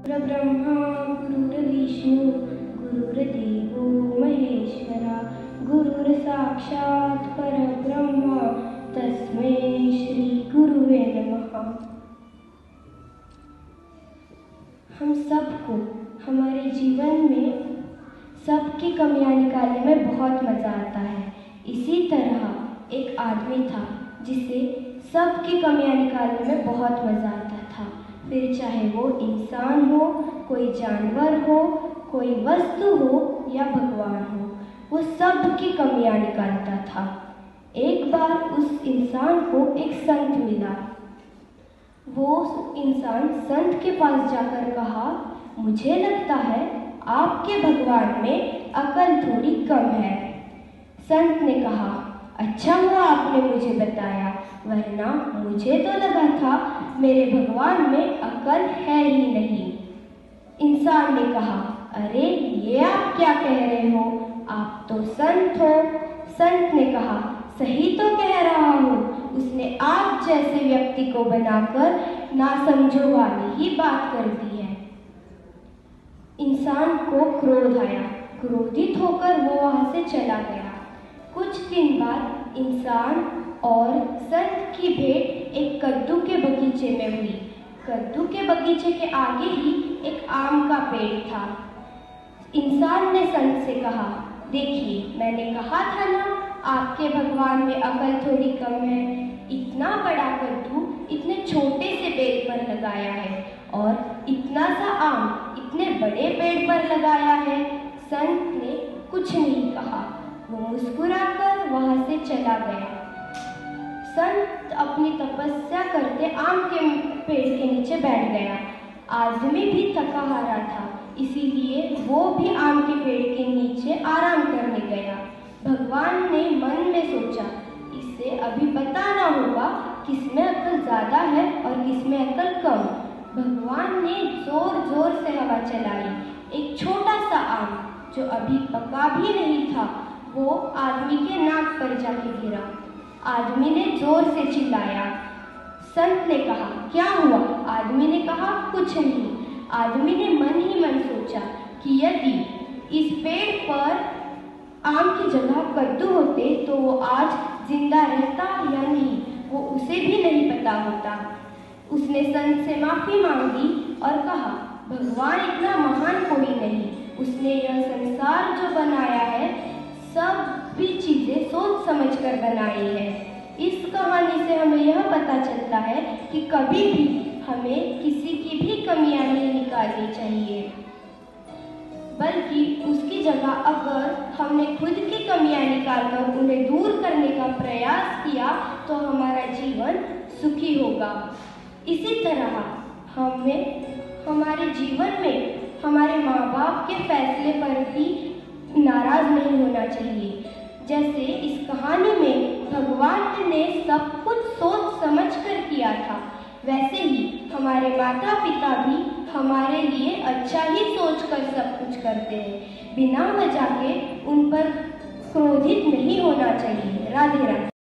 गुरुर्ब्रह्मा गुरुर्विष्णु गुरुर्देवो महेश्वरा गुरुर्साक्षात् परब्रह्म तस्मै श्री गुरुवे नमः। हम सबको हमारे जीवन में सबकी कमियां निकालने में बहुत मज़ा आता है। इसी तरह एक आदमी था जिसे सबकी कमियां निकालने में बहुत मज़ा आता था। फिर चाहे वो इंसान हो, कोई जानवर हो, कोई वस्तु हो या भगवान हो, वो सबकी कमियां निकालता था। एक बार उस इंसान को एक संत मिला। वो इंसान संत के पास जाकर कहा, मुझे लगता है आपके भगवान में अकल थोड़ी कम है। संत ने कहा, अच्छा हुआ आपने मुझे बताया, वरना मुझे तो लगा था मेरे भगवान में अकल है ही नहीं। इंसान ने कहा, अरे ये आप क्या कह रहे हो, आप तो संत हो। संत ने कहा, सही तो कह रहा हूँ, उसने आप जैसे व्यक्ति को बनाकर नासमझों वाली ही बात कर दी है। इंसान को क्रोध आया। क्रोधित होकर वो वहाँ से चला गया। कुछ दिन बाद इंसान और संत की भेंट एक कद्दू के बगीचे में हुई। कद्दू के बगीचे के आगे ही एक आम का पेड़ था। इंसान ने संत से कहा, देखिए मैंने कहा था ना आपके भगवान में अकल थोड़ी कम है। इतना बड़ा कद्दू इतने छोटे से पेड़ पर लगाया है और इतना सा आम इतने बड़े पेड़ पर लगाया है। संत ने कुछ नहीं कहा, वो मुस्कुराकर वहां से चला गया। संत अपनी तपस्या करते आम के पेड़ के नीचे बैठ गया। आदमी भी थका हारा था, इसीलिए वो भी आम के पेड़ के नीचे आराम करने गया। भगवान ने मन में सोचा, इससे अभी बताना होगा किसमें अकल ज़्यादा है और किसमें अकल कम। भगवान ने जोर जोर से हवा चलाई। एक छोटा सा आम जो अभी पका भी नहीं था, वो आदमी के नाक पर जाके गिरा। आदमी ने जोर से चिल्लाया। संत ने कहा, क्या हुआ? आदमी ने कहा, कुछ नहीं। आदमी ने मन ही मन सोचा कि यदि इस पेड़ पर आम की जगह कद्दू होते तो वो आज जिंदा रहता या नहीं, वो उसे भी नहीं पता होता। उसने संत से माफ़ी मांगी और कहा, भगवान इतना महान कोई नहीं, उसने यह संसार जो बनाया है सब भी चीज़ें सोच समझकर बनाई है। इस कहानी से हमें यह पता चलता है कि कभी भी हमें किसी की भी कमियां नहीं निकालनी चाहिए, बल्कि उसकी जगह अगर हमने खुद की कमियां निकालकर उन्हें दूर करने का प्रयास किया तो हमारा जीवन सुखी होगा। इसी तरह हमें हमारे जीवन में हमारे माँ बाप के फैसले पर भी नाराज नहीं होना चाहिए। जैसे इस कहानी में भगवान ने सब कुछ सोच समझ कर किया था, वैसे ही हमारे माता पिता भी हमारे लिए अच्छा ही सोचकर सब कुछ करते हैं। बिना वजह के उन पर क्रोधित नहीं होना चाहिए। राधे राधे।